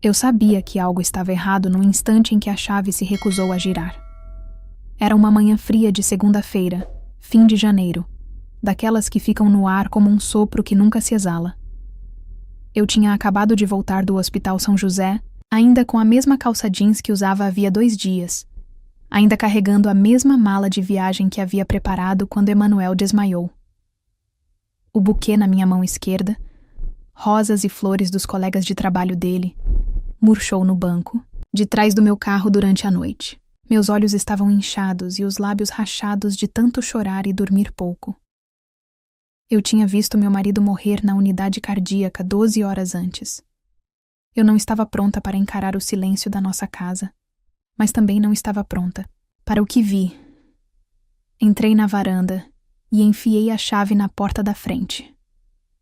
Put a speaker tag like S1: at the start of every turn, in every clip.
S1: Eu sabia que algo estava errado no instante em que a chave se recusou a girar. Era uma manhã fria de segunda-feira, fim de janeiro, daquelas que ficam no ar como um sopro que nunca se exala. Eu tinha acabado de voltar do Hospital São José, ainda com a mesma calça jeans que usava havia 2 dias, ainda carregando a mesma mala de viagem que havia preparado quando Emanuel desmaiou. O buquê na minha mão esquerda, rosas e flores dos colegas de trabalho dele, murchou no banco, de trás do meu carro durante a noite. Meus olhos estavam inchados e os lábios rachados de tanto chorar e dormir pouco. Eu tinha visto meu marido morrer na unidade cardíaca 12 horas antes. Eu não estava pronta para encarar o silêncio da nossa casa, mas também não estava pronta para o que vi. Entrei na varanda e enfiei a chave na porta da frente.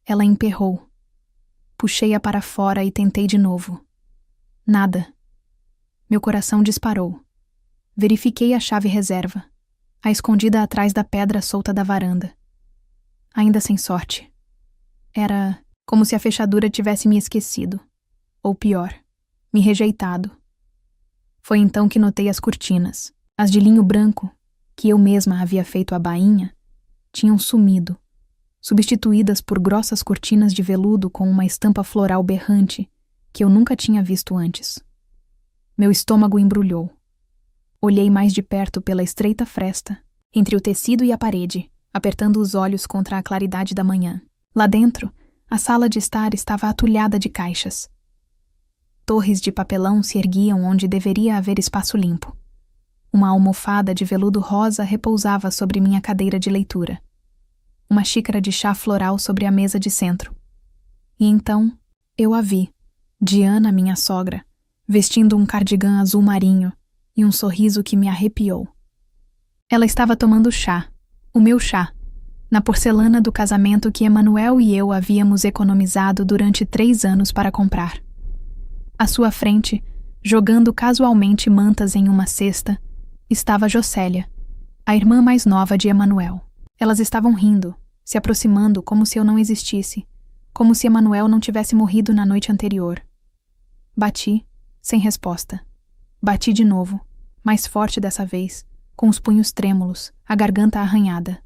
S1: Ela emperrou. Puxei-a para fora e tentei de novo. Nada. Meu coração disparou. Verifiquei a chave reserva, a escondida atrás da pedra solta da varanda. Ainda sem sorte. Era como se a fechadura tivesse me esquecido. Ou pior, me rejeitado. Foi então que notei as cortinas, as de linho branco, que eu mesma havia feito a bainha, tinham sumido, substituídas por grossas cortinas de veludo com uma estampa floral berrante que eu nunca tinha visto antes. Meu estômago embrulhou. Olhei mais de perto pela estreita fresta, entre o tecido e a parede, apertando os olhos contra a claridade da manhã. Lá dentro, a sala de estar estava atulhada de caixas. Torres de papelão se erguiam onde deveria haver espaço limpo. Uma almofada de veludo rosa repousava sobre minha cadeira de leitura. Uma xícara de chá floral sobre a mesa de centro. E então, eu a vi, Diana, minha sogra, vestindo um cardigã azul marinho e um sorriso que me arrepiou. Ela estava tomando chá, o meu chá, na porcelana do casamento que Emanuel e eu havíamos economizado durante 3 anos para comprar. À sua frente, jogando casualmente mantas em uma cesta, estava Jocélia, a irmã mais nova de Emanuel. Elas estavam rindo, se aproximando como se eu não existisse, como se Emanuel não tivesse morrido na noite anterior. Bati, sem resposta. Bati de novo, mais forte dessa vez, com os punhos trêmulos, a garganta arranhada.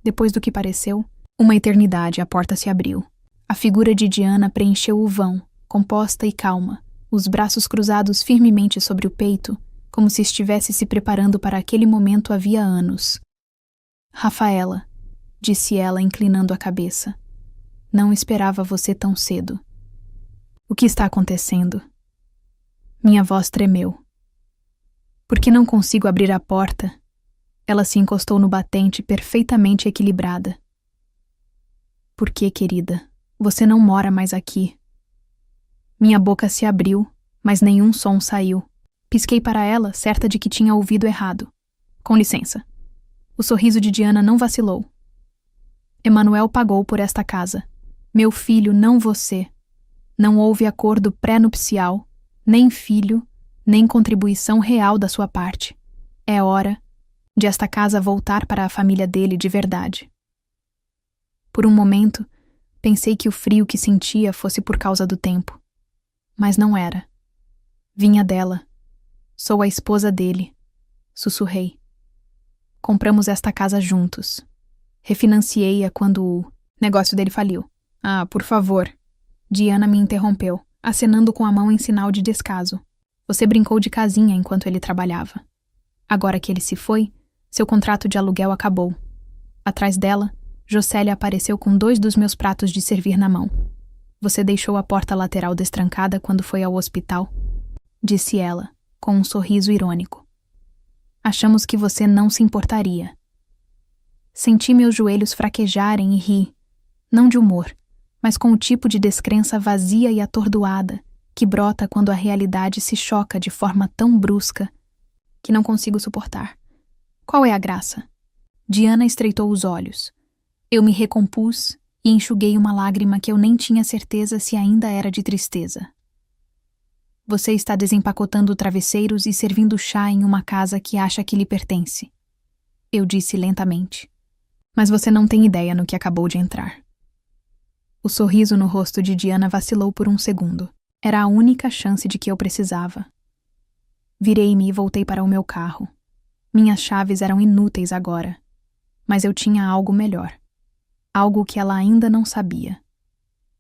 S1: Depois do que pareceu, uma eternidade, a porta se abriu. A figura de Diana preencheu o vão, composta e calma, os braços cruzados firmemente sobre o peito, como se estivesse se preparando para aquele momento havia anos. Rafaela, disse ela inclinando a cabeça. Não esperava você tão cedo. O que está acontecendo? Minha voz tremeu. Por que não consigo abrir a porta? Ela se encostou no batente perfeitamente equilibrada. Por que, querida? Você não mora mais aqui. Minha boca se abriu, mas nenhum som saiu. Pisquei para ela, certa de que tinha ouvido errado. Com licença. O sorriso de Diana não vacilou. Emanuel pagou por esta casa. Meu filho, não você. Não houve acordo pré-nupcial, nem filho, nem contribuição real da sua parte. É hora de esta casa voltar para a família dele de verdade. Por um momento, pensei que o frio que sentia fosse por causa do tempo. Mas não era. Vinha dela. Sou a esposa dele. Sussurrei. Compramos esta casa juntos. Refinanciei-a quando o negócio dele faliu. Ah, por favor. Diana me interrompeu, acenando com a mão em sinal de descaso. Você brincou de casinha enquanto ele trabalhava. Agora que ele se foi, seu contrato de aluguel acabou. Atrás dela, Jocélia apareceu com 2 dos meus pratos de servir na mão. Você deixou a porta lateral destrancada quando foi ao hospital? Disse ela, com um sorriso irônico. Achamos que você não se importaria. Senti meus joelhos fraquejarem e ri, não de humor, mas com o tipo de descrença vazia e atordoada que brota quando a realidade se choca de forma tão brusca que não consigo suportar. Qual é a graça? Diana estreitou os olhos. Eu me recompus e enxuguei uma lágrima que eu nem tinha certeza se ainda era de tristeza. Você está desempacotando travesseiros e servindo chá em uma casa que acha que lhe pertence. Eu disse lentamente. Mas você não tem ideia no que acabou de entrar. O sorriso no rosto de Diana vacilou por um segundo. Era a única chance de que eu precisava. Virei-me e voltei para o meu carro. Minhas chaves eram inúteis agora, mas eu tinha algo melhor. Algo que ela ainda não sabia.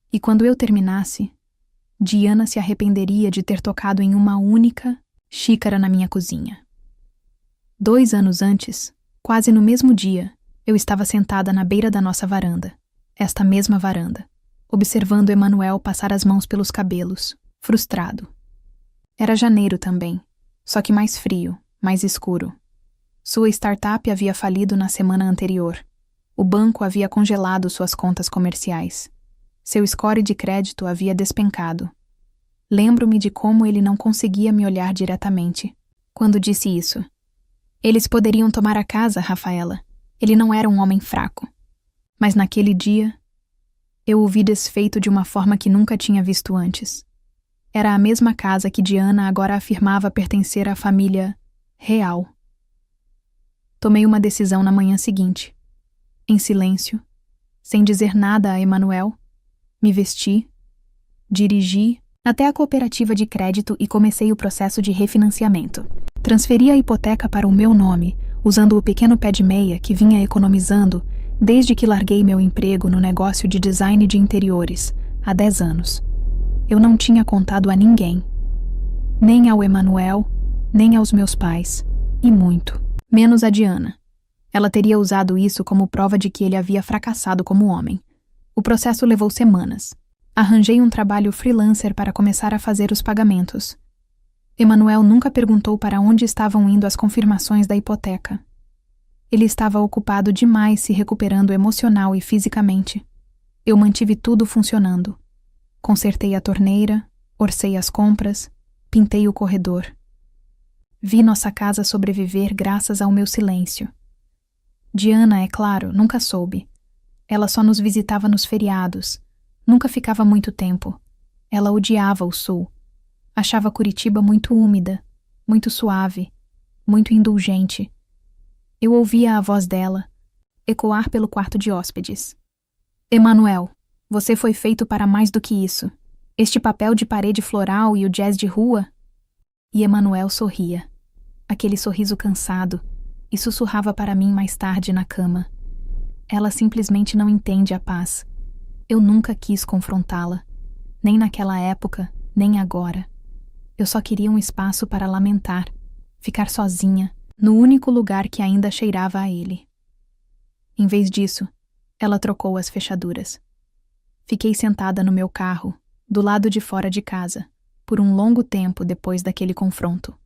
S1: E quando eu terminasse, Diana se arrependeria de ter tocado em uma única xícara na minha cozinha. 2 anos antes, quase no mesmo dia, eu estava sentada na beira da nossa varanda, esta mesma varanda, observando Emanuel passar as mãos pelos cabelos, frustrado. Era janeiro também, só que mais frio, mais escuro. Sua startup havia falido na semana anterior. O banco havia congelado suas contas comerciais. Seu score de crédito havia despencado. Lembro-me de como ele não conseguia me olhar diretamente quando disse isso. Eles poderiam tomar a casa, Rafaela. Ele não era um homem fraco. Mas naquele dia, eu o vi desfeito de uma forma que nunca tinha visto antes. Era a mesma casa que Diana agora afirmava pertencer à família real. Tomei uma decisão na manhã seguinte. Em silêncio, sem dizer nada a Emanuel, me vesti, dirigi até a cooperativa de crédito e comecei o processo de refinanciamento. Transferi a hipoteca para o meu nome, usando o pequeno pé de meia que vinha economizando desde que larguei meu emprego no negócio de design de interiores, há 10 anos. Eu não tinha contado a ninguém. Nem ao Emanuel, nem aos meus pais, e muito menos a Diana. Ela teria usado isso como prova de que ele havia fracassado como homem. O processo levou semanas. Arranjei um trabalho freelancer para começar a fazer os pagamentos. Emanuel nunca perguntou para onde estavam indo as confirmações da hipoteca. Ele estava ocupado demais se recuperando emocional e fisicamente. Eu mantive tudo funcionando. Consertei a torneira, orcei as compras, pintei o corredor. Vi nossa casa sobreviver graças ao meu silêncio. Diana, é claro, nunca soube. Ela só nos visitava nos feriados. Nunca ficava muito tempo. Ela odiava o sul. Achava Curitiba muito úmida, muito suave, muito indulgente. Eu ouvia a voz dela ecoar pelo quarto de hóspedes. Emanuel, você foi feito para mais do que isso. Este papel de parede floral e o jazz de rua? E Emanuel sorria. Aquele sorriso cansado, e sussurrava para mim mais tarde na cama. Ela simplesmente não entende a paz. Eu nunca quis confrontá-la, nem naquela época, nem agora. Eu só queria um espaço para lamentar, ficar sozinha, no único lugar que ainda cheirava a ele. Em vez disso, ela trocou as fechaduras. Fiquei sentada no meu carro, do lado de fora de casa, por um longo tempo depois daquele confronto.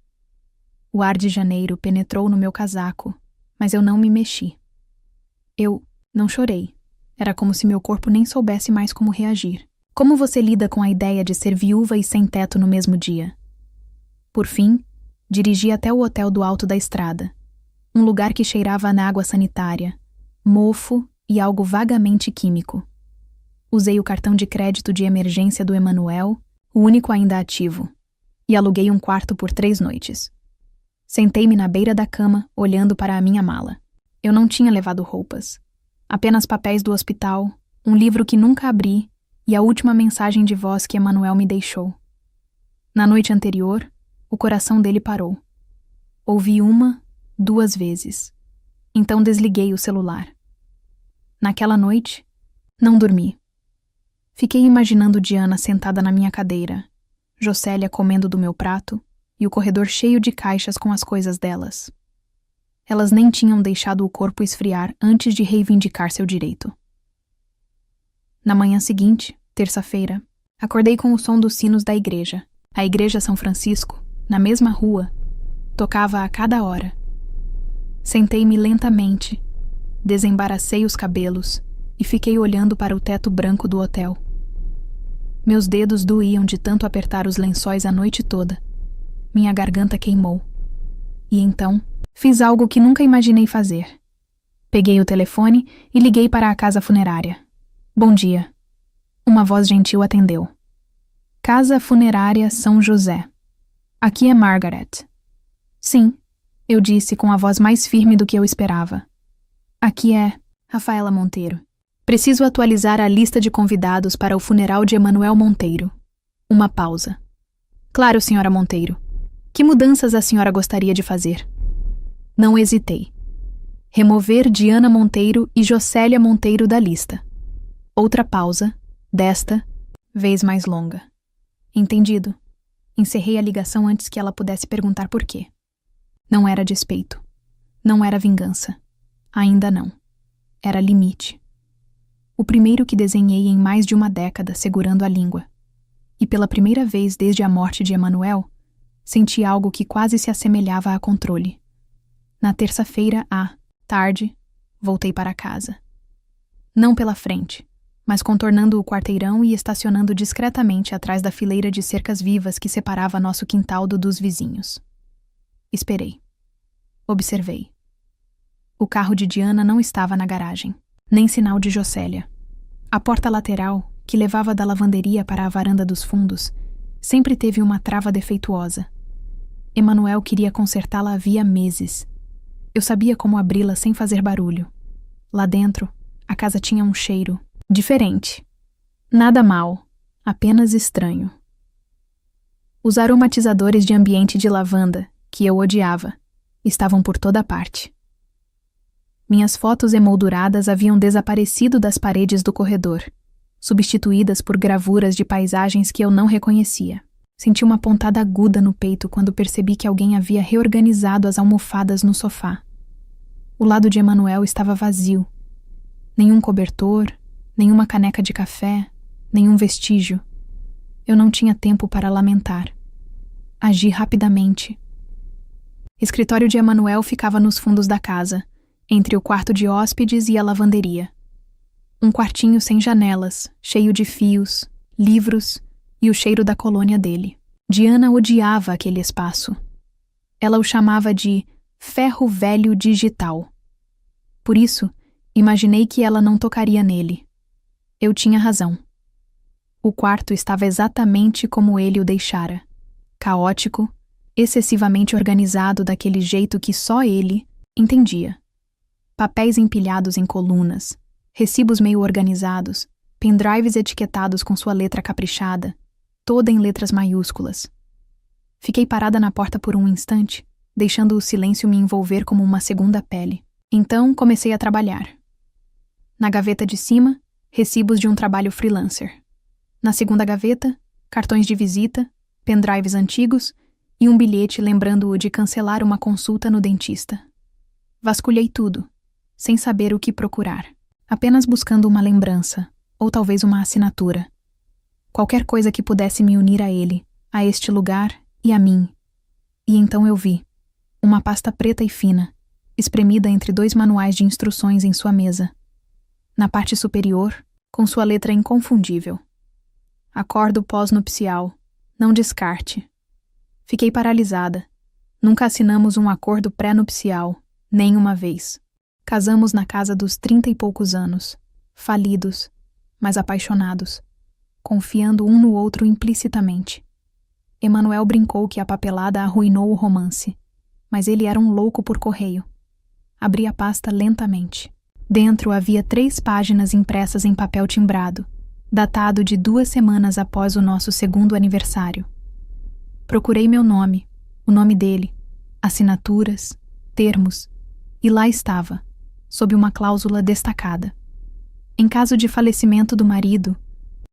S1: O ar de janeiro penetrou no meu casaco, mas eu não me mexi. Eu não chorei. Era como se meu corpo nem soubesse mais como reagir. Como você lida com a ideia de ser viúva e sem teto no mesmo dia? Por fim, dirigi até o hotel do alto da estrada, um lugar que cheirava na água sanitária, mofo e algo vagamente químico. Usei o cartão de crédito de emergência do Emanuel, o único ainda ativo, e aluguei um quarto por 3 noites. Sentei-me na beira da cama, olhando para a minha mala. Eu não tinha levado roupas. Apenas papéis do hospital, um livro que nunca abri e a última mensagem de voz que Emanuel me deixou. Na noite anterior, o coração dele parou. Ouvi 1, 2 vezes. Então desliguei o celular. Naquela noite, não dormi. Fiquei imaginando Diana sentada na minha cadeira, Jocélia comendo do meu prato e o corredor cheio de caixas com as coisas delas. Elas nem tinham deixado o corpo esfriar antes de reivindicar seu direito. Na manhã seguinte, terça-feira, acordei com o som dos sinos da igreja. A Igreja São Francisco, na mesma rua, tocava a cada hora. Sentei-me lentamente, desembaracei os cabelos e fiquei olhando para o teto branco do hotel. Meus dedos doíam de tanto apertar os lençóis a noite toda. Minha garganta queimou. E então, fiz algo que nunca imaginei fazer. Peguei o telefone e liguei para a casa funerária. Bom dia. Uma voz gentil atendeu. Casa Funerária São José. Aqui é Margaret. Sim, eu disse com a voz mais firme do que eu esperava. Aqui é Rafaela Monteiro. Preciso atualizar a lista de convidados para o funeral de Emanuel Monteiro. Uma pausa. Claro, senhora Monteiro. Que mudanças a senhora gostaria de fazer? Não hesitei. Remover Diana Monteiro e Jocélia Monteiro da lista. Outra pausa, desta vez mais longa. Entendido. Encerrei a ligação antes que ela pudesse perguntar por quê. Não era despeito. Não era vingança. Ainda não. Era limite. O primeiro que desenhei em mais de uma década segurando a língua. E pela primeira vez desde a morte de Emanuel, senti algo que quase se assemelhava a controle. Na terça-feira, à tarde, voltei para casa. Não pela frente, mas contornando o quarteirão e estacionando discretamente atrás da fileira de cercas vivas que separava nosso quintal do dos vizinhos. Esperei. Observei. O carro de Diana não estava na garagem, nem sinal de Jocélia. A porta lateral, que levava da lavanderia para a varanda dos fundos, sempre teve uma trava defeituosa. Emanuel queria consertá-la havia meses. Eu sabia como abri-la sem fazer barulho. Lá dentro, a casa tinha um cheiro diferente. Nada mal, apenas estranho. Os aromatizadores de ambiente de lavanda, que eu odiava, estavam por toda parte. Minhas fotos emolduradas haviam desaparecido das paredes do corredor, substituídas por gravuras de paisagens que eu não reconhecia. Senti uma pontada aguda no peito quando percebi que alguém havia reorganizado as almofadas no sofá. O lado de Emanuel estava vazio. Nenhum cobertor, nenhuma caneca de café, nenhum vestígio. Eu não tinha tempo para lamentar. Agi rapidamente. O escritório de Emanuel ficava nos fundos da casa, entre o quarto de hóspedes e a lavanderia. Um quartinho sem janelas, cheio de fios, livros e o cheiro da colônia dele. Diana odiava aquele espaço. Ela o chamava de ferro velho digital. Por isso, imaginei que ela não tocaria nele. Eu tinha razão. O quarto estava exatamente como ele o deixara. Caótico, excessivamente organizado daquele jeito que só ele entendia. Papéis empilhados em colunas, recibos meio organizados, pendrives etiquetados com sua letra caprichada, toda em letras maiúsculas. Fiquei parada na porta por um instante, deixando o silêncio me envolver como uma segunda pele. Então comecei a trabalhar. Na gaveta de cima, recibos de um trabalho freelancer. Na segunda gaveta, cartões de visita, pendrives antigos e um bilhete lembrando-o de cancelar uma consulta no dentista. Vasculhei tudo, sem saber o que procurar, apenas buscando uma lembrança, ou talvez uma assinatura. Qualquer coisa que pudesse me unir a ele, a este lugar e a mim. E então eu vi uma pasta preta e fina, espremida entre dois manuais de instruções em sua mesa. Na parte superior, com sua letra inconfundível. Acordo pós-nupcial. Não descarte. Fiquei paralisada. Nunca assinamos um acordo pré-nupcial, nem uma vez. Casamos na casa dos 30 e poucos anos, falidos, mas apaixonados, confiando um no outro implicitamente. Emanuel brincou que a papelada arruinou o romance, mas ele era um louco por correio. Abri a pasta lentamente. Dentro havia 3 páginas impressas em papel timbrado, datado de 2 semanas após o nosso 2º aniversário. Procurei meu nome, o nome dele, assinaturas, termos, e lá estava, sob uma cláusula destacada. Em caso de falecimento do marido,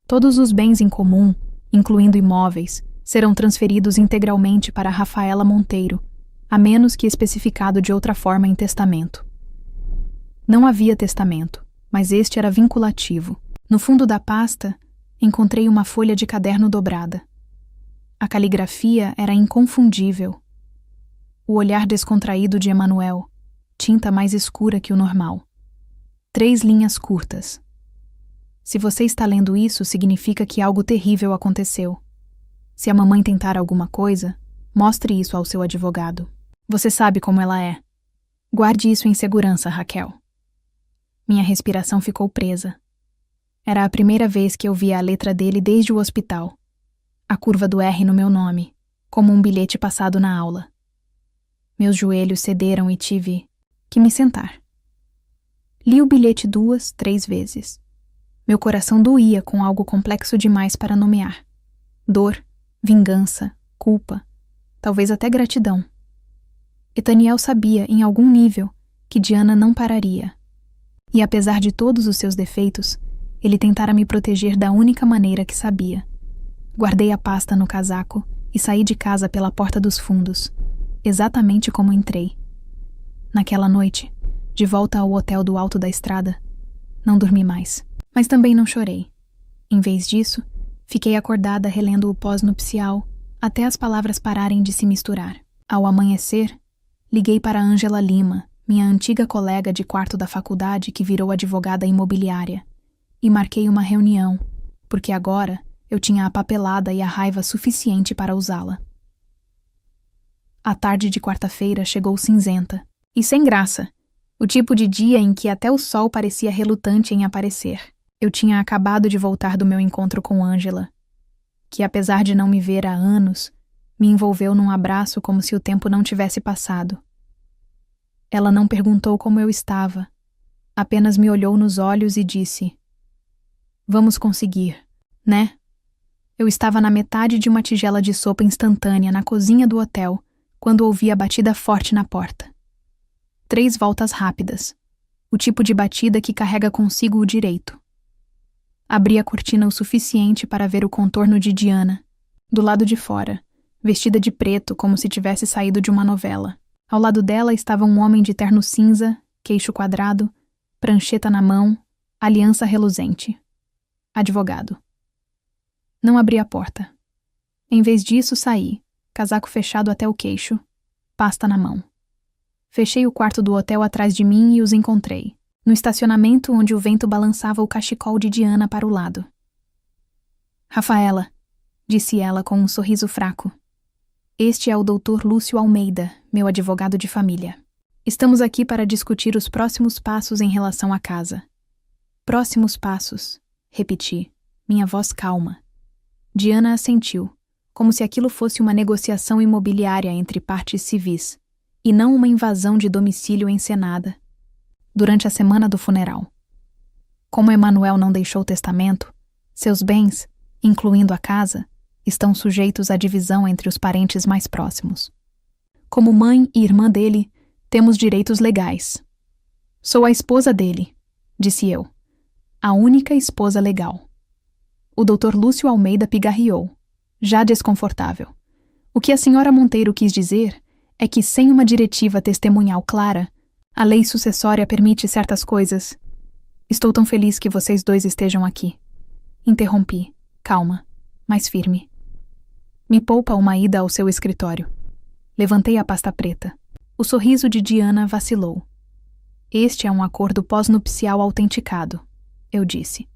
S1: todos os bens em comum, incluindo imóveis, serão transferidos integralmente para Rafaela Monteiro, a menos que especificado de outra forma em testamento. Não havia testamento, mas este era vinculativo. No fundo da pasta, encontrei uma folha de caderno dobrada. A caligrafia era inconfundível. O olhar descontraído de Emanuel, tinta mais escura que o normal. 3 linhas curtas. Se você está lendo isso, significa que algo terrível aconteceu. Se a mamãe tentar alguma coisa, mostre isso ao seu advogado. Você sabe como ela é. Guarde isso em segurança, Raquel. Minha respiração ficou presa. Era a primeira vez que eu via a letra dele desde o hospital. A curva do R no meu nome, como um bilhete passado na aula. Meus joelhos cederam e tive que me sentar. Li o bilhete 2, 3 vezes. Meu coração doía com algo complexo demais para nomear. Dor, vingança, culpa, talvez até gratidão. Ethaniel sabia, em algum nível, que Diana não pararia. E apesar de todos os seus defeitos, ele tentara me proteger da única maneira que sabia. Guardei a pasta no casaco e saí de casa pela porta dos fundos, exatamente como entrei. Naquela noite, de volta ao hotel do alto da estrada, não dormi mais, mas também não chorei. Em vez disso, fiquei acordada relendo o pós-nupcial até as palavras pararem de se misturar. Ao amanhecer, liguei para Ângela Lima, minha antiga colega de quarto da faculdade que virou advogada imobiliária, e marquei uma reunião, porque agora eu tinha a papelada e a raiva suficiente para usá-la. A tarde de quarta-feira chegou cinzenta e sem graça, o tipo de dia em que até o sol parecia relutante em aparecer. Eu tinha acabado de voltar do meu encontro com Ângela, que apesar de não me ver há anos, me envolveu num abraço como se o tempo não tivesse passado. Ela não perguntou como eu estava, apenas me olhou nos olhos e disse: "Vamos conseguir, né?" Eu estava na metade de uma tigela de sopa instantânea na cozinha do hotel, quando ouvi a batida forte na porta. 3 voltas rápidas, o tipo de batida que carrega consigo o direito. Abri a cortina o suficiente para ver o contorno de Diana, do lado de fora, vestida de preto como se tivesse saído de uma novela. Ao lado dela estava um homem de terno cinza, queixo quadrado, prancheta na mão, aliança reluzente. Advogado. Não abri a porta. Em vez disso, saí, casaco fechado até o queixo, pasta na mão. Fechei o quarto do hotel atrás de mim e os encontrei, no estacionamento onde o vento balançava o cachecol de Diana para o lado. "Rafaela", disse ela com um sorriso fraco. "Este é o Dr. Lúcio Almeida, meu advogado de família. Estamos aqui para discutir os próximos passos em relação à casa." "Próximos passos", repeti, minha voz calma. Diana assentiu, como se aquilo fosse uma negociação imobiliária entre partes civis, e não uma invasão de domicílio encenada. Durante a semana do funeral. Como Emanuel não deixou testamento, seus bens, incluindo a casa, estão sujeitos à divisão entre os parentes mais próximos. Como mãe e irmã dele, temos direitos legais. "Sou a esposa dele", disse eu. "A única esposa legal." O Dr. Lúcio Almeida pigarreou, já desconfortável. "O que a senhora Monteiro quis dizer é que, sem uma diretiva testemunhal clara, a lei sucessória permite certas coisas. Estou tão feliz que vocês dois estejam aqui." Interrompi, calma, mais firme. "Me poupa uma ida ao seu escritório." Levantei a pasta preta. O sorriso de Diana vacilou. "Este é um acordo pós-nupcial autenticado", eu disse.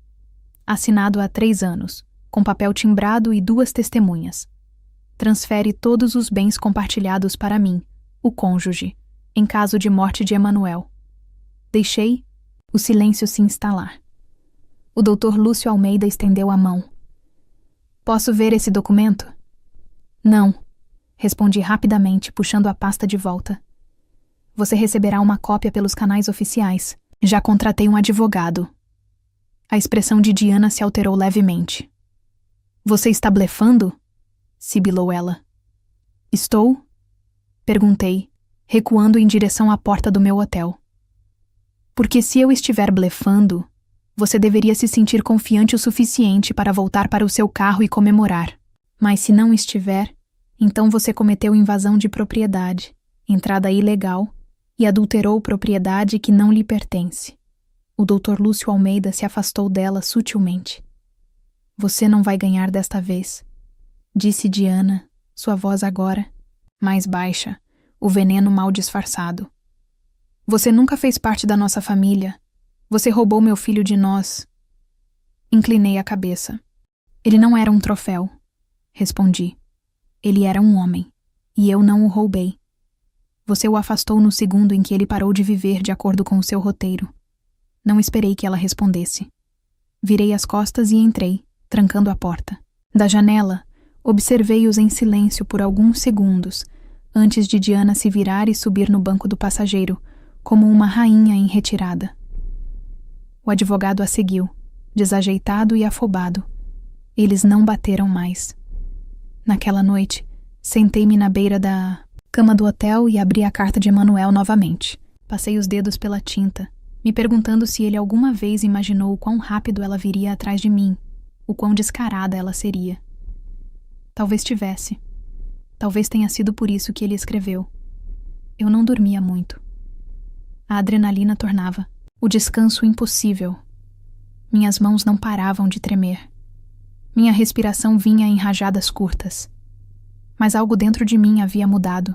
S1: "Assinado há 3 anos, com papel timbrado e 2 testemunhas. Transfere todos os bens compartilhados para mim, o cônjuge, em caso de morte de Emanuel." Deixei o silêncio se instalar. O Dr. Lúcio Almeida estendeu a mão. "Posso ver esse documento?" "Não", respondi rapidamente, puxando a pasta de volta. "Você receberá uma cópia pelos canais oficiais. Já contratei um advogado." A expressão de Diana se alterou levemente. "Você está blefando?" sibilou ela. "Estou?" perguntei, recuando em direção à porta do meu hotel. "Porque se eu estiver blefando, você deveria se sentir confiante o suficiente para voltar para o seu carro e comemorar. Mas se não estiver, então você cometeu invasão de propriedade, entrada ilegal, e adulterou propriedade que não lhe pertence." O Dr. Lúcio Almeida se afastou dela sutilmente. "Você não vai ganhar desta vez", disse Diana, sua voz agora mais baixa, o veneno mal disfarçado. "Você nunca fez parte da nossa família. Você roubou meu filho de nós." Inclinei a cabeça. "Ele não era um troféu", respondi. "Ele era um homem, e eu não o roubei. Você o afastou no segundo em que ele parou de viver de acordo com o seu roteiro." Não esperei que ela respondesse. Virei as costas e entrei, trancando a porta. Da janela, observei-os em silêncio por alguns segundos, antes de Diana se virar e subir no banco do passageiro, como uma rainha em retirada. O advogado a seguiu, desajeitado e afobado. Eles não bateram mais. Naquela noite, sentei-me na beira da cama do hotel e abri a carta de Emanuel novamente. Passei os dedos pela tinta, me perguntando se ele alguma vez imaginou o quão rápido ela viria atrás de mim, o quão descarada ela seria. Talvez tivesse. Talvez tenha sido por isso que ele escreveu. Eu não dormia muito. A adrenalina tornava o descanso impossível. Minhas mãos não paravam de tremer. Minha respiração vinha em rajadas curtas. Mas algo dentro de mim havia mudado.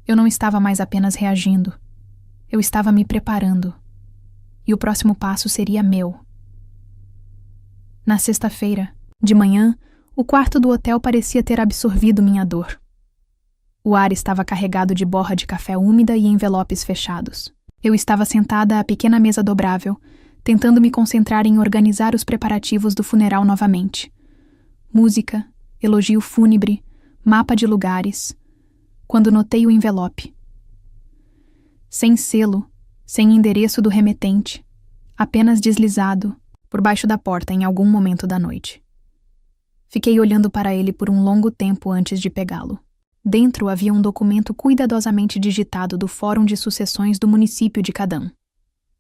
S1: Eu não estava mais apenas reagindo. Eu estava me preparando. E o próximo passo seria meu. Na sexta-feira, de manhã, o quarto do hotel parecia ter absorvido minha dor. O ar estava carregado de borra de café úmida e envelopes fechados. Eu estava sentada à pequena mesa dobrável, tentando me concentrar em organizar os preparativos do funeral novamente. Música, elogio fúnebre, mapa de lugares, quando notei o envelope. Sem selo, sem endereço do remetente, apenas deslizado por baixo da porta em algum momento da noite. Fiquei olhando para ele por um longo tempo antes de pegá-lo. Dentro havia um documento cuidadosamente digitado do Fórum de Sucessões do município de Cadã.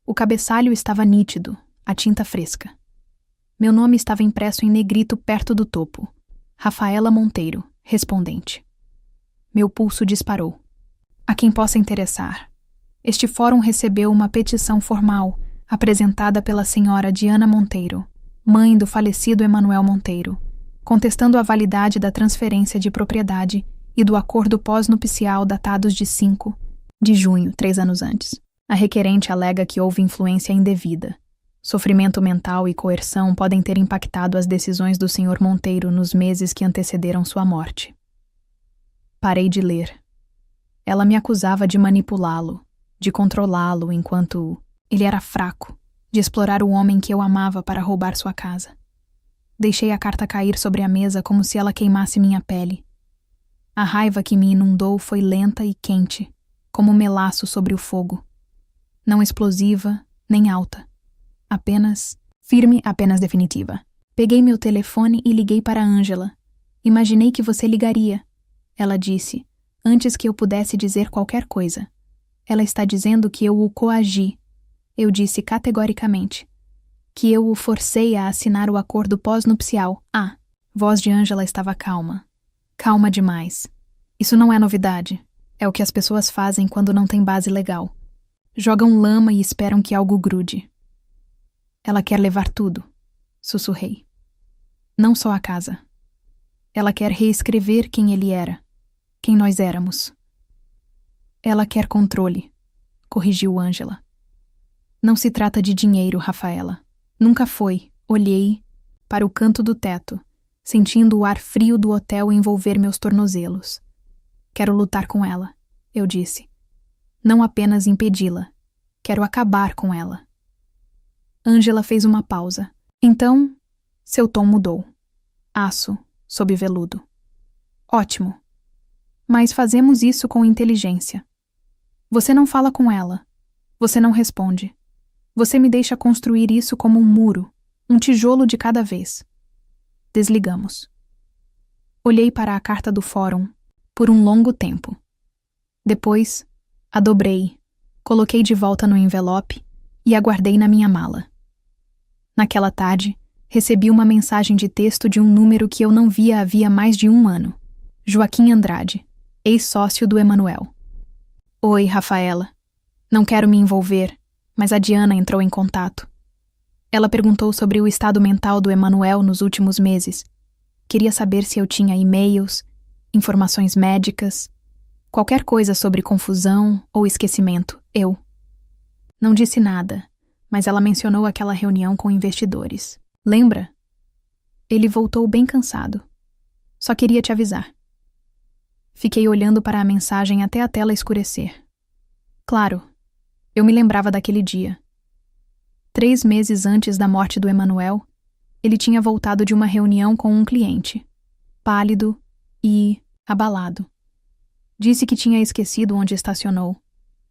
S1: O cabeçalho estava nítido, a tinta fresca. Meu nome estava impresso em negrito perto do topo. Rafaela Monteiro, respondente. Meu pulso disparou. A quem possa interessar. Este fórum recebeu uma petição formal, apresentada pela senhora Diana Monteiro, mãe do falecido Emanuel Monteiro, contestando a validade da transferência de propriedade e do acordo pós-nupcial datados de 5 de junho, 3 anos antes. A requerente alega que houve influência indevida. Sofrimento mental e coerção podem ter impactado as decisões do Sr. Monteiro nos meses que antecederam sua morte. Parei de ler. Ela me acusava de manipulá-lo, de controlá-lo enquanto ele era fraco, de explorar o homem que eu amava para roubar sua casa. Deixei a carta cair sobre a mesa como se ela queimasse minha pele. A raiva que me inundou foi lenta e quente, como um melaço sobre o fogo. Não explosiva, nem alta. Apenas firme, apenas definitiva. Peguei meu telefone e liguei para Ângela. Imaginei que você ligaria, ela disse, antes que eu pudesse dizer qualquer coisa. Ela está dizendo que eu o coagi. Eu disse categoricamente. Que eu o forcei a assinar o acordo pós-nupcial. Ah, voz de Ângela estava calma. Calma demais. Isso não é novidade. É o que as pessoas fazem quando não tem base legal. Jogam lama e esperam que algo grude. Ela quer levar tudo, sussurrei. Não só a casa. Ela quer reescrever quem ele era, quem nós éramos. Ela quer controle, corrigiu Ângela. Não se trata de dinheiro, Rafaela. Nunca foi. Olhei para o canto do teto, sentindo o ar frio do hotel envolver meus tornozelos. Quero lutar com ela, eu disse. Não apenas impedi-la. Quero acabar com ela. Ângela fez uma pausa. Então, seu tom mudou. Aço, sob veludo. Ótimo. Mas fazemos isso com inteligência. Você não fala com ela. Você não responde. Você me deixa construir isso como um muro, um tijolo de cada vez. Desligamos. Olhei para a carta do fórum por um longo tempo. Depois, a dobrei, coloquei de volta no envelope e a guardei na minha mala. Naquela tarde, recebi uma mensagem de texto de um número que eu não via havia mais de 1 ano. Joaquim Andrade, ex-sócio do Emanuel. Oi, Rafaela. Não quero me envolver, mas a Diana entrou em contato. Ela perguntou sobre o estado mental do Emanuel nos últimos meses. Queria saber se eu tinha e-mails, informações médicas, qualquer coisa sobre confusão ou esquecimento. Eu não disse nada, mas ela mencionou aquela reunião com investidores. Lembra? Ele voltou bem cansado. Só queria te avisar. Fiquei olhando para a mensagem até a tela escurecer. Claro, eu me lembrava daquele dia. 3 meses antes da morte do Emanuel, ele tinha voltado de uma reunião com um cliente, pálido e abalado. Disse que tinha esquecido onde estacionou.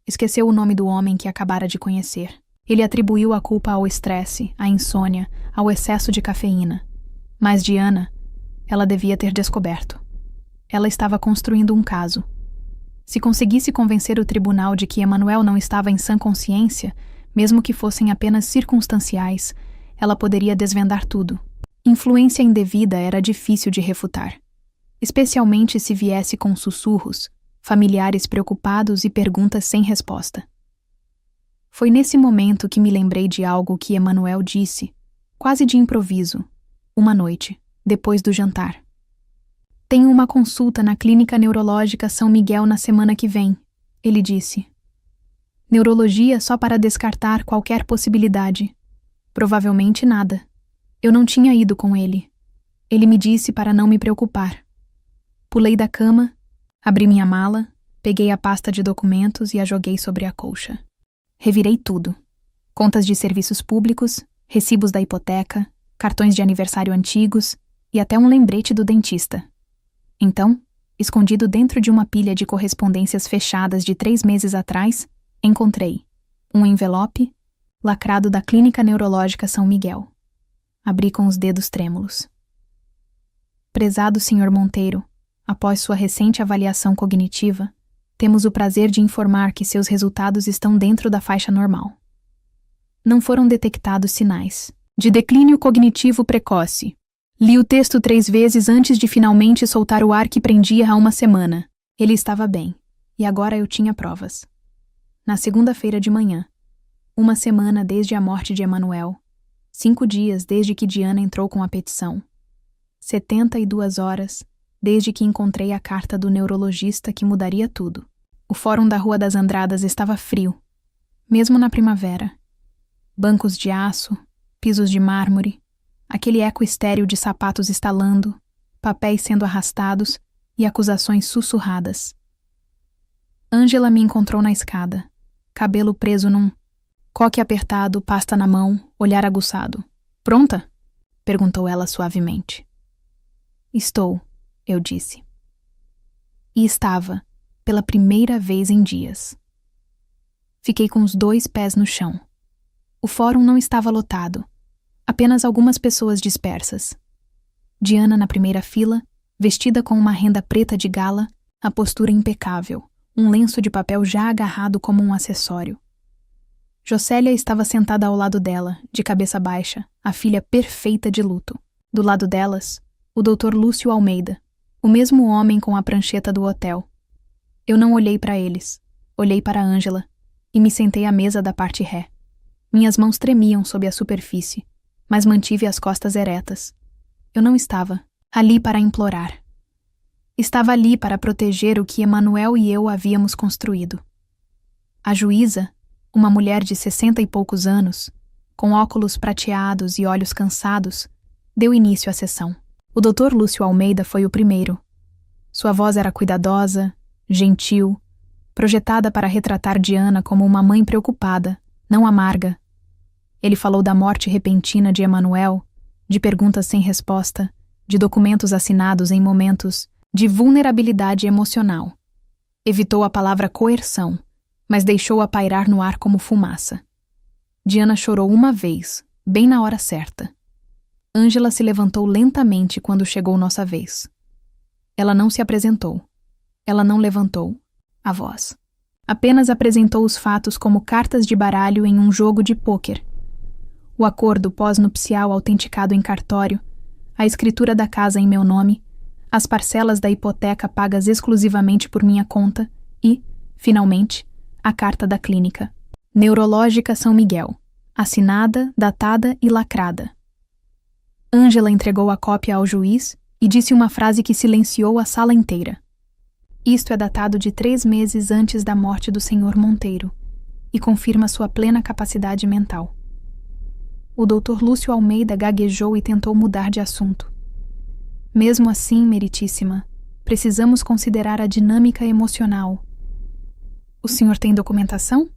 S1: Esqueceu o nome do homem que acabara de conhecer. Ele atribuiu a culpa ao estresse, à insônia, ao excesso de cafeína. Mas Diana, ela devia ter descoberto. Ela estava construindo um caso. Se conseguisse convencer o tribunal de que Emanuel não estava em sã consciência, mesmo que fossem apenas circunstanciais, ela poderia desvendar tudo. Influência indevida era difícil de refutar, especialmente se viesse com sussurros, familiares preocupados e perguntas sem resposta. Foi nesse momento que me lembrei de algo que Emanuel disse, quase de improviso, uma noite, depois do jantar. Tenho uma consulta na Clínica Neurológica São Miguel na semana que vem, ele disse. Neurologia só para descartar qualquer possibilidade. Provavelmente nada. Eu não tinha ido com ele. Ele me disse para não me preocupar. Pulei da cama, abri minha mala, peguei a pasta de documentos e a joguei sobre a colcha. Revirei tudo. Contas de serviços públicos, recibos da hipoteca, cartões de aniversário antigos e até um lembrete do dentista. Então, escondido dentro de uma pilha de correspondências fechadas de 3 meses atrás, encontrei um envelope lacrado da Clínica Neurológica São Miguel. Abri com os dedos trêmulos. Prezado Sr. Monteiro, após sua recente avaliação cognitiva, temos o prazer de informar que seus resultados estão dentro da faixa normal. Não foram detectados sinais de declínio cognitivo precoce. Li o texto 3 vezes antes de finalmente soltar o ar que prendia há uma semana. Ele estava bem, e agora eu tinha provas. Na segunda-feira de manhã, uma semana desde a morte de Emanuel, 5 dias desde que Diana entrou com a petição, 72 horas desde que encontrei a carta do neurologista que mudaria tudo. O fórum da Rua das Andradas estava frio, mesmo na primavera. Bancos de aço, pisos de mármore, aquele eco estéril de sapatos estalando, papéis sendo arrastados e acusações sussurradas. Ângela me encontrou na escada, cabelo preso num coque apertado, pasta na mão, olhar aguçado. Pronta? Perguntou ela suavemente. Estou, eu disse. E estava, pela primeira vez em dias. Fiquei com os 2 pés no chão. O fórum não estava lotado. Apenas algumas pessoas dispersas. Diana na primeira fila, vestida com uma renda preta de gala, a postura impecável, um lenço de papel já agarrado como um acessório. Jocélia estava sentada ao lado dela, de cabeça baixa, a filha perfeita de luto. Do lado delas, o Dr. Lúcio Almeida, o mesmo homem com a prancheta do hotel. Eu não olhei para eles, olhei para Ângela e me sentei à mesa da parte ré. Minhas mãos tremiam sob a superfície, mas mantive as costas eretas. Eu não estava ali para implorar. Estava ali para proteger o que Emanuel e eu havíamos construído. A juíza, uma mulher de 60 e poucos anos, com óculos prateados e olhos cansados, deu início à sessão. O Dr. Lúcio Almeida foi o primeiro. Sua voz era cuidadosa, gentil, projetada para retratar Diana como uma mãe preocupada, não amarga. Ele falou da morte repentina de Emanuel, de perguntas sem resposta, de documentos assinados em momentos de vulnerabilidade emocional. Evitou a palavra coerção, mas deixou-a pairar no ar como fumaça. Diana chorou uma vez, bem na hora certa. Ângela se levantou lentamente quando chegou nossa vez. Ela não se apresentou. Ela não levantou a voz. Apenas apresentou os fatos como cartas de baralho em um jogo de pôquer. O acordo pós-nupcial autenticado em cartório, a escritura da casa em meu nome, as parcelas da hipoteca pagas exclusivamente por minha conta e, finalmente, a carta da clínica. Neurológica São Miguel, assinada, datada e lacrada. Ângela entregou a cópia ao juiz e disse uma frase que silenciou a sala inteira. Isto é datado de 3 meses antes da morte do Sr. Monteiro e confirma sua plena capacidade mental. O Dr. Lúcio Almeida gaguejou e tentou mudar de assunto. Mesmo assim, meritíssima, precisamos considerar a dinâmica emocional. O senhor tem documentação?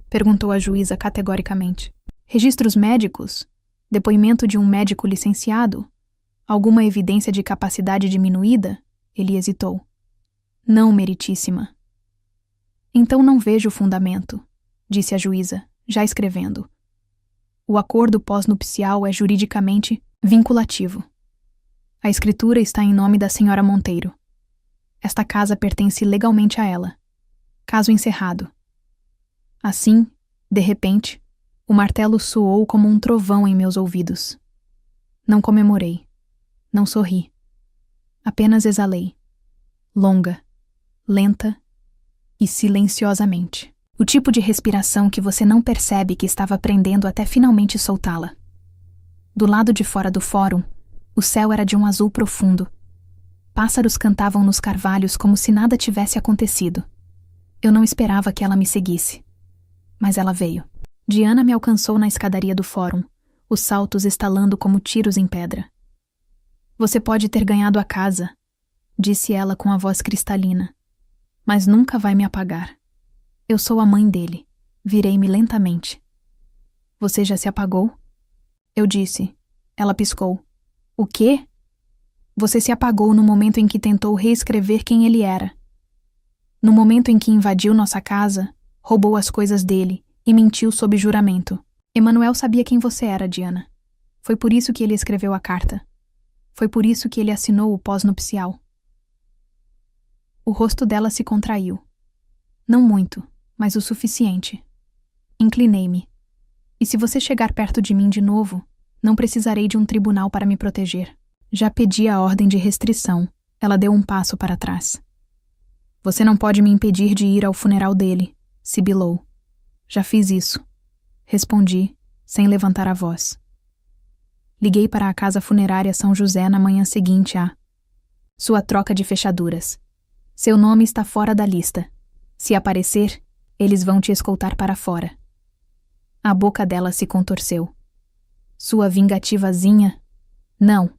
S1: Perguntou a juíza categoricamente. Registros médicos? Depoimento de um médico licenciado? Alguma evidência de capacidade diminuída? Ele hesitou. Não, meritíssima. Então não vejo fundamento, disse a juíza, já escrevendo. O acordo pós-nupcial é juridicamente vinculativo. A escritura está em nome da senhora Monteiro. Esta casa pertence legalmente a ela. Caso encerrado. Assim, de repente, o martelo soou como um trovão em meus ouvidos. Não comemorei. Não sorri. Apenas exalei. Longa, lenta e silenciosamente. O tipo de respiração que você não percebe que estava aprendendo até finalmente soltá-la. Do lado de fora do fórum, o céu era de um azul profundo. Pássaros cantavam nos carvalhos como se nada tivesse acontecido. Eu não esperava que ela me seguisse. Mas ela veio. Diana me alcançou na escadaria do fórum, os saltos estalando como tiros em pedra. Você pode ter ganhado a casa, disse ela com a voz cristalina, mas nunca vai me apagar. Eu sou a mãe dele. Virei-me lentamente. Você já se apagou? Eu disse. Ela piscou. O quê? Você se apagou no momento em que tentou reescrever quem ele era. No momento em que invadiu nossa casa, roubou as coisas dele e mentiu sob juramento. Emanuel sabia quem você era, Diana. Foi por isso que ele escreveu a carta. Foi por isso que ele assinou o pós-nupcial. O rosto dela se contraiu. Não muito, mas o suficiente. Inclinei-me. E se você chegar perto de mim de novo, não precisarei de um tribunal para me proteger. Já pedi a ordem de restrição. Ela deu um passo para trás. Você não pode me impedir de ir ao funeral dele, sibilou. Já fiz isso. Respondi, sem levantar a voz. Liguei para a casa funerária São José na manhã seguinte a sua troca de fechaduras. Seu nome está fora da lista. Se aparecer, eles vão te escoltar para fora. A boca dela se contorceu. Sua vingativazinha? Não,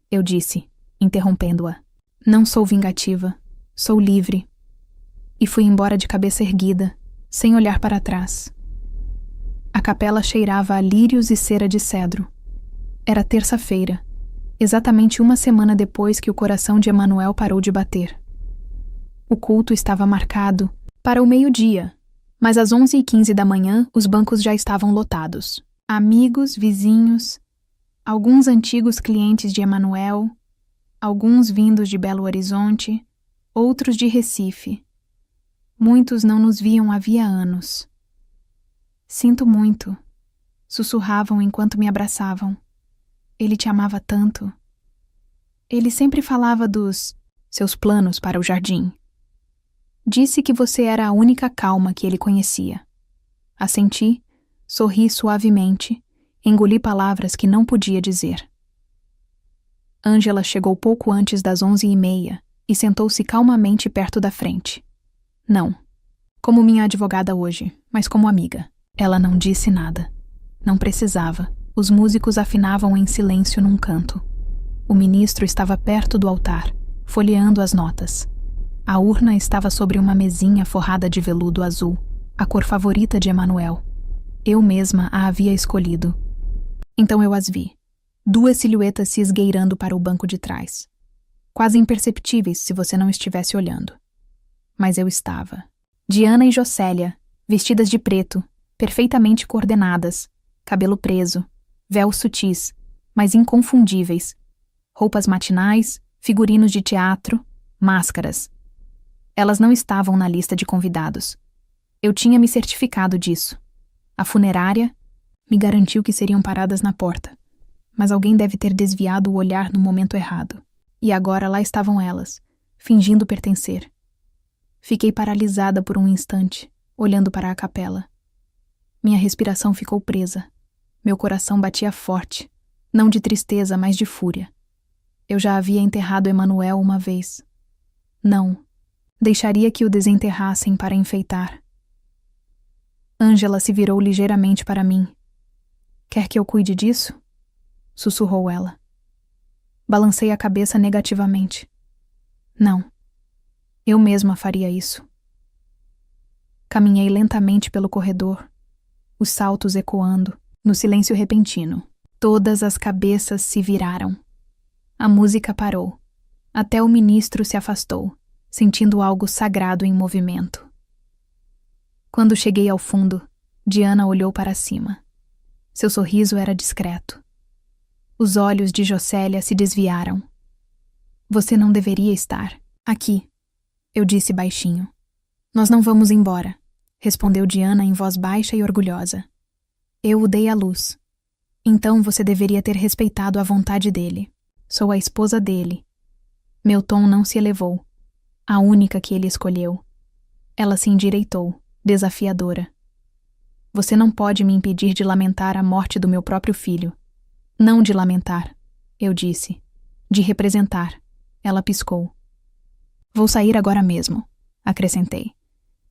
S1: eu disse, interrompendo-a. Não sou vingativa. Sou livre. E fui embora de cabeça erguida, sem olhar para trás. A capela cheirava a lírios e cera de cedro. Era terça-feira, exatamente uma semana depois que o coração de Emanuel parou de bater. O culto estava marcado para o meio-dia, mas às 11h15 da manhã os bancos já estavam lotados. Amigos, vizinhos, alguns antigos clientes de Emanuel, alguns vindos de Belo Horizonte, outros de Recife. Muitos não nos viam havia anos. Sinto muito, sussurravam enquanto me abraçavam. Ele te amava tanto. Ele sempre falava dos seus planos para o jardim. Disse que você era a única calma que ele conhecia. Assenti, sorri suavemente, engoli palavras que não podia dizer. Ângela chegou pouco antes das 11h30 e sentou-se calmamente perto da frente. Não, como minha advogada hoje, mas como amiga. Ela não disse nada. Não precisava. Os músicos afinavam em silêncio num canto. O ministro estava perto do altar, folheando as notas. A urna estava sobre uma mesinha forrada de veludo azul, a cor favorita de Emanuel. Eu mesma a havia escolhido. Então eu as vi. 2 silhuetas se esgueirando para o banco de trás. Quase imperceptíveis se você não estivesse olhando. Mas eu estava. Diana e Jocélia, vestidas de preto, perfeitamente coordenadas, cabelo preso, véus sutis, mas inconfundíveis, roupas matinais, figurinos de teatro, máscaras. Elas não estavam na lista de convidados. Eu tinha me certificado disso. A funerária me garantiu que seriam paradas na porta, mas alguém deve ter desviado o olhar no momento errado. E agora lá estavam elas, fingindo pertencer. Fiquei paralisada por um instante, olhando para a capela. Minha respiração ficou presa. Meu coração batia forte, não de tristeza, mas de fúria. Eu já havia enterrado Emanuel uma vez. Não, deixaria que o desenterrassem para enfeitar. Ângela se virou ligeiramente para mim. Quer que eu cuide disso? Sussurrou ela. Balancei a cabeça negativamente. Não, eu mesma faria isso. Caminhei lentamente pelo corredor, os saltos ecoando, no silêncio repentino. Todas as cabeças se viraram. A música parou. Até o ministro se afastou, sentindo algo sagrado em movimento. Quando cheguei ao fundo, Diana olhou para cima. Seu sorriso era discreto. Os olhos de Jocélia se desviaram. Você não deveria estar aqui, Eu disse baixinho. Nós não vamos embora, respondeu Diana em voz baixa e orgulhosa. Eu o dei à luz. Então você deveria ter respeitado a vontade dele. Sou a esposa dele. Meu tom não se elevou. A única que ele escolheu. Ela se endireitou, desafiadora. Você não pode me impedir de lamentar a morte do meu próprio filho. Não de lamentar, eu disse. De representar. Ela piscou. Vou sair agora mesmo, acrescentei.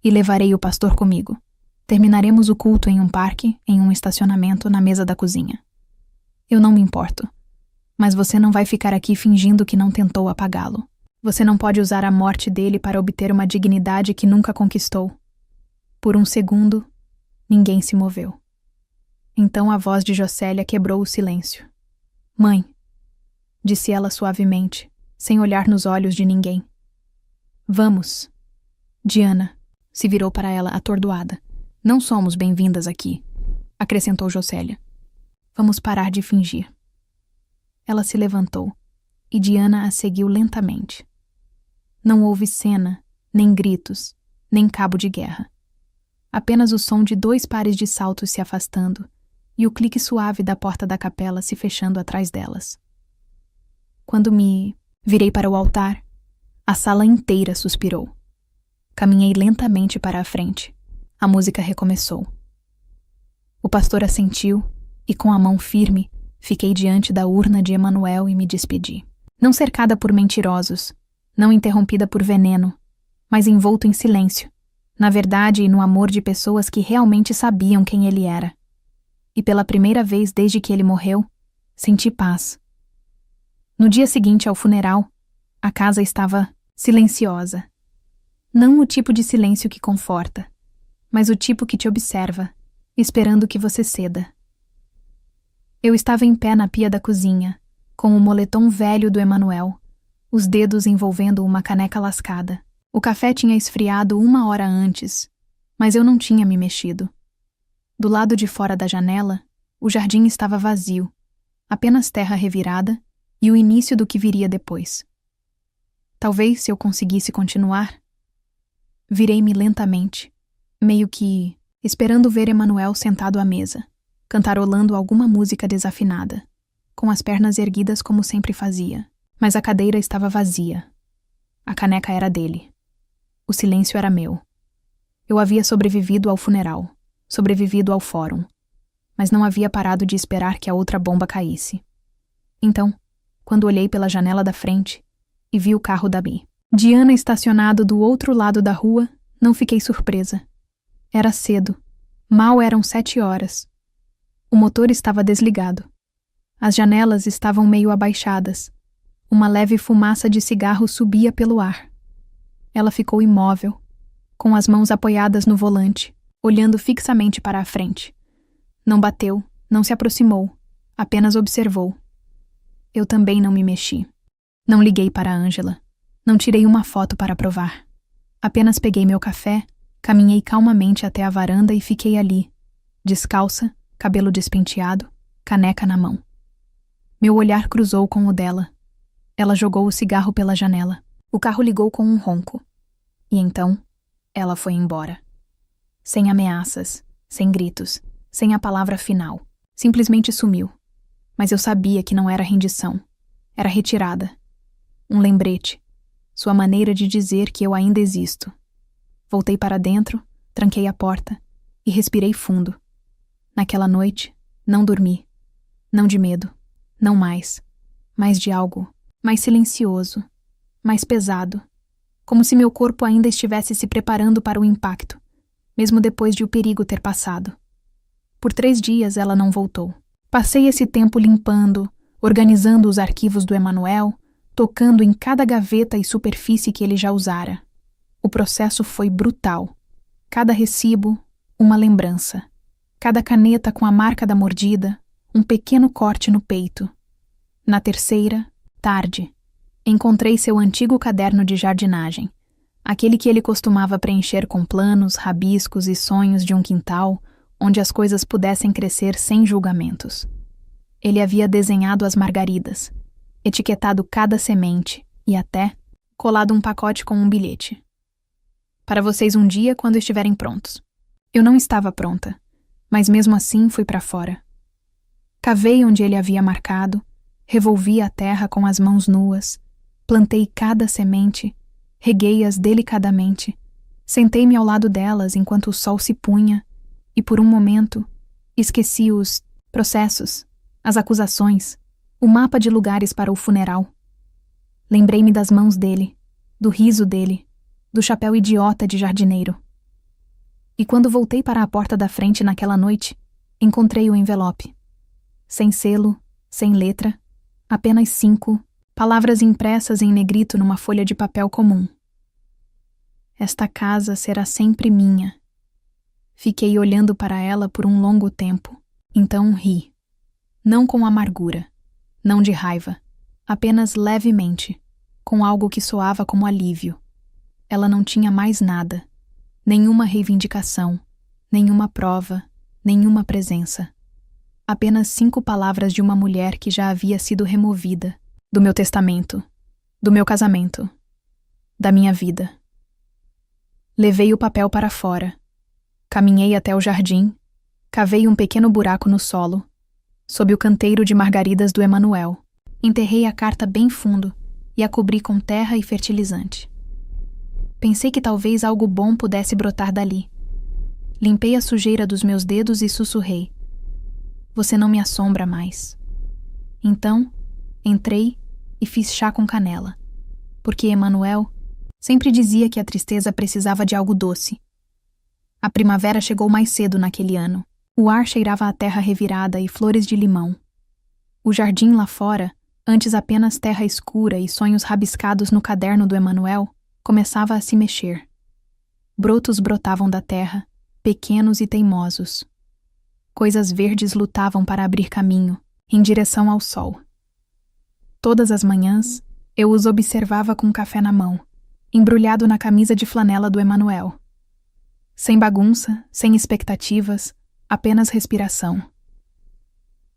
S1: E levarei o pastor comigo. Terminaremos o culto em um parque, em um estacionamento, na mesa da cozinha. Eu não me importo. Mas você não vai ficar aqui fingindo que não tentou apagá-lo. Você não pode usar a morte dele para obter uma dignidade que nunca conquistou. Por um segundo, ninguém se moveu. Então a voz de Jocélia quebrou o silêncio. Mãe, disse ela suavemente, sem olhar nos olhos de ninguém. Vamos. Diana se virou para ela atordoada. Não somos bem-vindas aqui, acrescentou Jocélia. Vamos parar de fingir. Ela se levantou, e Diana a seguiu lentamente. Não houve cena, nem gritos, nem cabo de guerra. Apenas o som de 2 pares de saltos se afastando e o clique suave da porta da capela se fechando atrás delas. Quando me virei para o altar, a sala inteira suspirou. Caminhei lentamente para a frente. A música recomeçou. O pastor assentiu e, com a mão firme, fiquei diante da urna de Emanuel e me despedi. Não cercada por mentirosos, não interrompida por veneno, mas envolto em silêncio, na verdade e no amor de pessoas que realmente sabiam quem ele era. E pela primeira vez desde que ele morreu, senti paz. No dia seguinte ao funeral, a casa estava silenciosa. Não o tipo de silêncio que conforta, mas o tipo que te observa, esperando que você ceda. Eu estava em pé na pia da cozinha, com o moletom velho do Emanuel, os dedos envolvendo uma caneca lascada. O café tinha esfriado 1 hora antes, mas eu não tinha me mexido. Do lado de fora da janela, o jardim estava vazio, apenas terra revirada e o início do que viria depois. Talvez se eu conseguisse continuar. Virei-me lentamente, meio que esperando ver Emanuel sentado à mesa, cantarolando alguma música desafinada, com as pernas erguidas como sempre fazia. Mas a cadeira estava vazia. A caneca era dele. O silêncio era meu. Eu havia sobrevivido ao funeral, sobrevivido ao fórum, mas não havia parado de esperar que a outra bomba caísse. Então, quando olhei pela janela da frente e vi o carro da Mi, Diana estacionado do outro lado da rua, não fiquei surpresa. Era cedo. Mal eram 7 horas. O motor estava desligado. As janelas estavam meio abaixadas. Uma leve fumaça de cigarro subia pelo ar. Ela ficou imóvel, com as mãos apoiadas no volante, olhando fixamente para a frente. Não bateu, não se aproximou, apenas observou. Eu também não me mexi. Não liguei para Ângela. Não tirei uma foto para provar. Apenas peguei meu café, caminhei calmamente até a varanda e fiquei ali, descalça, cabelo despenteado, caneca na mão. Meu olhar cruzou com o dela. Ela jogou o cigarro pela janela. O carro ligou com um ronco. E então, ela foi embora. Sem ameaças, sem gritos, sem a palavra final. Simplesmente sumiu. Mas eu sabia que não era rendição. Era retirada. Um lembrete. Sua maneira de dizer que eu ainda existo. Voltei para dentro, tranquei a porta e respirei fundo. Naquela noite, não dormi. Não de medo. Não mais. Mas de algo mais silencioso, mais pesado, como se meu corpo ainda estivesse se preparando para o impacto, mesmo depois de o perigo ter passado. Por 3 dias ela não voltou. Passei esse tempo limpando, organizando os arquivos do Emanuel, tocando em cada gaveta e superfície que ele já usara. O processo foi brutal. Cada recibo, uma lembrança. Cada caneta com a marca da mordida, um pequeno corte no peito. Na terceira, tarde, encontrei seu antigo caderno de jardinagem, aquele que ele costumava preencher com planos, rabiscos e sonhos de um quintal onde as coisas pudessem crescer sem julgamentos. Ele havia desenhado as margaridas, etiquetado cada semente e até colado um pacote com um bilhete. Para vocês um dia quando estiverem prontos. Eu não estava pronta, mas mesmo assim fui para fora. Cavei onde ele havia marcado, revolvi a terra com as mãos nuas, plantei cada semente, reguei-as delicadamente, sentei-me ao lado delas enquanto o sol se punha e, por um momento, esqueci os processos, as acusações, o mapa de lugares para o funeral. Lembrei-me das mãos dele, do riso dele, do chapéu idiota de jardineiro. E quando voltei para a porta da frente naquela noite, encontrei o envelope. Sem selo, sem letra, apenas 5 palavras impressas em negrito numa folha de papel comum. Esta casa será sempre minha. Fiquei olhando para ela por um longo tempo, então ri. Não com amargura, não de raiva, apenas levemente, com algo que soava como alívio. Ela não tinha mais nada, nenhuma reivindicação, nenhuma prova, nenhuma presença. Apenas 5 palavras de uma mulher que já havia sido removida do meu testamento, do meu casamento, da minha vida. Levei o papel para fora, caminhei até o jardim, cavei um pequeno buraco no solo, sob o canteiro de margaridas do Emanuel, enterrei a carta bem fundo e a cobri com terra e fertilizante. Pensei que talvez algo bom pudesse brotar dali. Limpei a sujeira dos meus dedos e sussurrei: "Você não me assombra mais." Então, entrei e fiz chá com canela, porque Emanuel sempre dizia que a tristeza precisava de algo doce. A primavera chegou mais cedo naquele ano. O ar cheirava a terra revirada e flores de limão. O jardim lá fora, antes apenas terra escura e sonhos rabiscados no caderno do Emanuel, começava a se mexer. Brotos brotavam da terra, pequenos e teimosos. Coisas verdes lutavam para abrir caminho, em direção ao sol. Todas as manhãs, eu os observava com café na mão, embrulhado na camisa de flanela do Emanuel. Sem bagunça, sem expectativas, apenas respiração.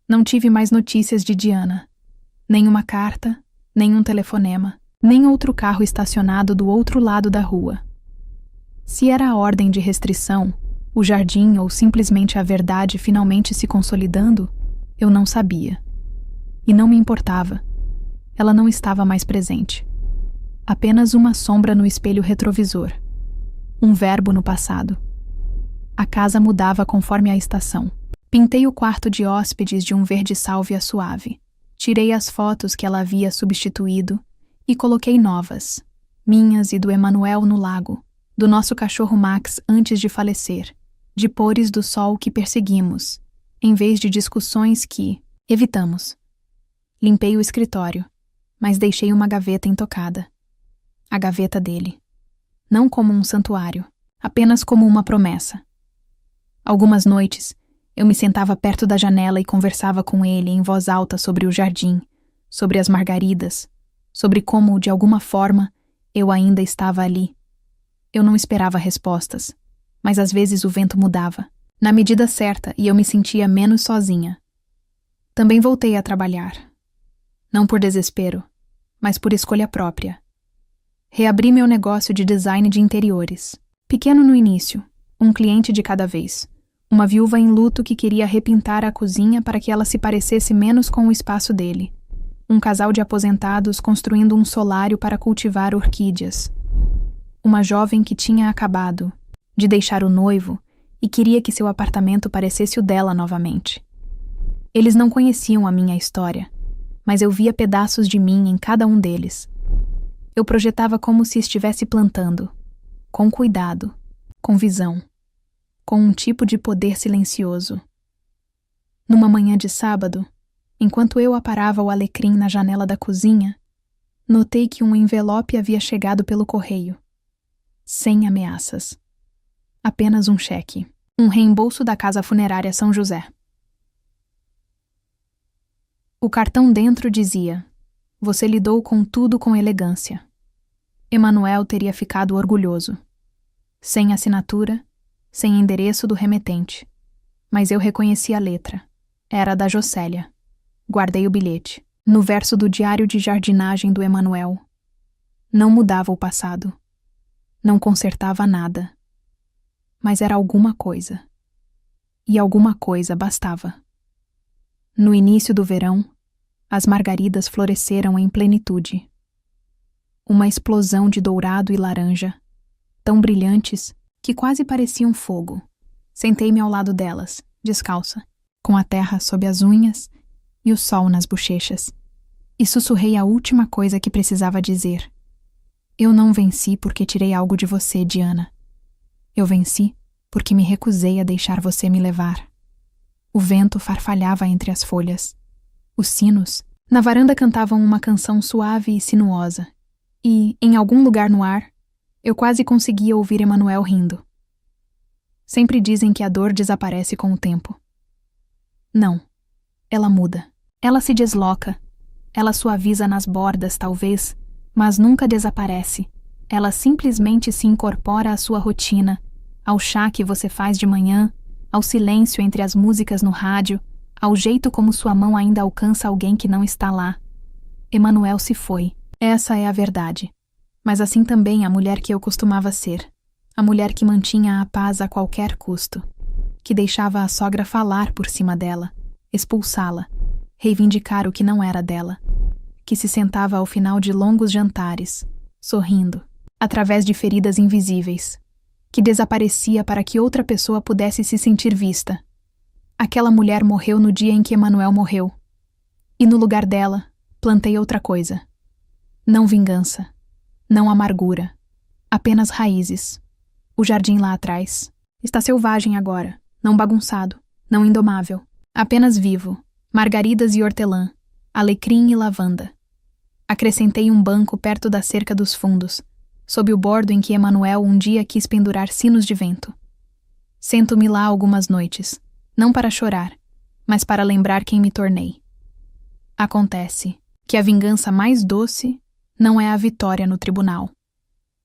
S1: Não tive mais notícias de Diana. Nenhuma carta, nenhum telefonema, nem outro carro estacionado do outro lado da rua. Se era a ordem de restrição, o jardim ou simplesmente a verdade finalmente se consolidando, eu não sabia. E não me importava. Ela não estava mais presente. Apenas uma sombra no espelho retrovisor. Um verbo no passado. A casa mudava conforme a estação. Pintei o quarto de hóspedes de um verde sálvia suave. Tirei as fotos que ela havia substituído e coloquei novas, minhas e do Emanuel no lago, do nosso cachorro Max antes de falecer, de pores do sol que perseguimos, em vez de discussões que evitamos. Limpei o escritório, mas deixei uma gaveta intocada. A gaveta dele. Não como um santuário, apenas como uma promessa. Algumas noites, eu me sentava perto da janela e conversava com ele em voz alta sobre o jardim, sobre as margaridas, sobre como, de alguma forma, eu ainda estava ali. Eu não esperava respostas, mas às vezes o vento mudava, na medida certa, e eu me sentia menos sozinha. Também voltei a trabalhar. Não por desespero, mas por escolha própria. Reabri meu negócio de design de interiores. Pequeno no início, um cliente de cada vez. Uma viúva em luto que queria repintar a cozinha para que ela se parecesse menos com o espaço dele. Um casal de aposentados construindo um solário para cultivar orquídeas. Uma jovem que tinha acabado de deixar o noivo e queria que seu apartamento parecesse o dela novamente. Eles não conheciam a minha história, mas eu via pedaços de mim em cada um deles. Eu projetava como se estivesse plantando, com cuidado, com visão, com um tipo de poder silencioso. Numa manhã de sábado, enquanto eu aparava o alecrim na janela da cozinha, notei que um envelope havia chegado pelo correio. Sem ameaças. Apenas um cheque. Um reembolso da casa funerária São José. O cartão dentro dizia: "Você lidou com tudo com elegância." Emanuel teria ficado orgulhoso. Sem assinatura, sem endereço do remetente. Mas eu reconheci a letra. Era da Jocélia. Guardei o bilhete. No verso do diário de jardinagem do Emanuel. Não mudava o passado. Não consertava nada. Mas era alguma coisa. E alguma coisa bastava. No início do verão, as margaridas floresceram em plenitude. Uma explosão de dourado e laranja, tão brilhantes que quase pareciam fogo. Sentei-me ao lado delas, descalça, com a terra sob as unhas e o sol nas bochechas, e sussurrei a última coisa que precisava dizer. Eu não venci porque tirei algo de você, Diana. Eu venci porque me recusei a deixar você me levar. O vento farfalhava entre as folhas. Os sinos, na varanda, cantavam uma canção suave e sinuosa, e, em algum lugar no ar, eu quase conseguia ouvir Emanuel rindo. Sempre dizem que a dor desaparece com o tempo. Não. Ela muda. Ela se desloca. Ela suaviza nas bordas, talvez, mas nunca desaparece. Ela simplesmente se incorpora à sua rotina, ao chá que você faz de manhã, ao silêncio entre as músicas no rádio, ao jeito como sua mão ainda alcança alguém que não está lá. Emanuel se foi. Essa é a verdade. Mas assim também a mulher que eu costumava ser. A mulher que mantinha a paz a qualquer custo. Que deixava a sogra falar por cima dela, expulsá-la, reivindicar o que não era dela. Que se sentava ao final de longos jantares, sorrindo, através de feridas invisíveis. Que desaparecia para que outra pessoa pudesse se sentir vista. Aquela mulher morreu no dia em que Emanuel morreu. E no lugar dela, plantei outra coisa. Não vingança. Não amargura. Apenas raízes. O jardim lá atrás. Está selvagem agora. Não bagunçado. Não indomável. Apenas vivo. Margaridas e hortelã. Alecrim e lavanda. Acrescentei um banco perto da cerca dos fundos, sob o bordo em que Emanuel um dia quis pendurar sinos de vento. Sento-me lá algumas noites, não para chorar, mas para lembrar quem me tornei. Acontece que a vingança mais doce não é a vitória no tribunal.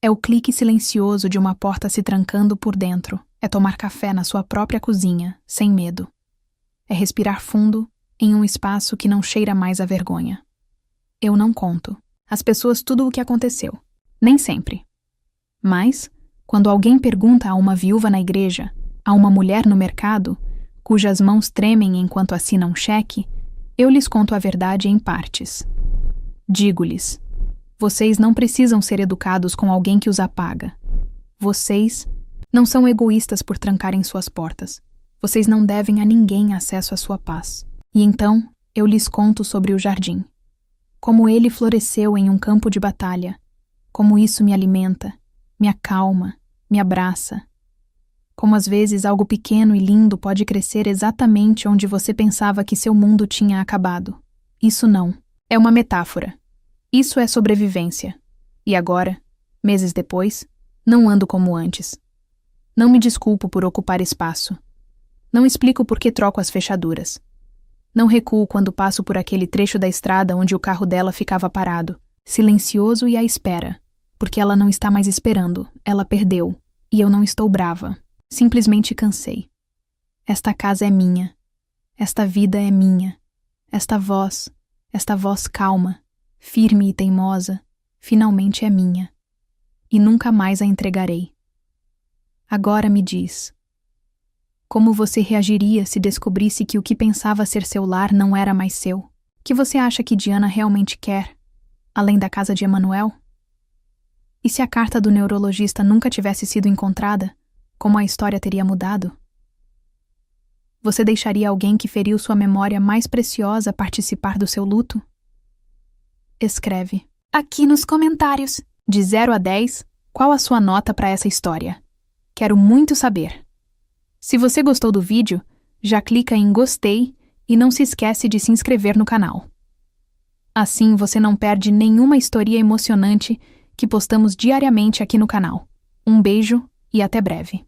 S1: É o clique silencioso de uma porta se trancando por dentro. É tomar café na sua própria cozinha, sem medo. É respirar fundo em um espaço que não cheira mais a vergonha. Eu não conto às pessoas tudo o que aconteceu. Nem sempre. Mas, quando alguém pergunta a uma viúva na igreja, a uma mulher no mercado, cujas mãos tremem enquanto assinam um cheque, eu lhes conto a verdade em partes. Digo-lhes: vocês não precisam ser educados com alguém que os apaga. Vocês não são egoístas por trancarem suas portas. Vocês não devem a ninguém acesso à sua paz. E então, eu lhes conto sobre o jardim. Como ele floresceu em um campo de batalha. Como isso me alimenta, me acalma, me abraça. Como às vezes algo pequeno e lindo pode crescer exatamente onde você pensava que seu mundo tinha acabado. Isso não. É uma metáfora. Isso é sobrevivência. E agora, meses depois, não ando como antes. Não me desculpo por ocupar espaço. Não explico por que troco as fechaduras. Não recuo quando passo por aquele trecho da estrada onde o carro dela ficava parado, silencioso e à espera. Porque ela não está mais esperando, ela perdeu, e eu não estou brava. Simplesmente cansei. Esta casa é minha. Esta vida é minha. Esta voz calma, firme e teimosa, finalmente é minha. E nunca mais a entregarei. Agora me diz. Como você reagiria se descobrisse que o que pensava ser seu lar não era mais seu? Que você acha que Diana realmente quer, além da casa de Emanuel? E se a carta do neurologista nunca tivesse sido encontrada, como a história teria mudado? Você deixaria alguém que feriu sua memória mais preciosa participar do seu luto? Escreve aqui nos comentários, de 0 a 10, qual a sua nota para essa história. Quero muito saber. Se você gostou do vídeo, já clica em gostei e não se esquece de se inscrever no canal. Assim você não perde nenhuma história emocionante que postamos diariamente aqui no canal. Um beijo e até breve.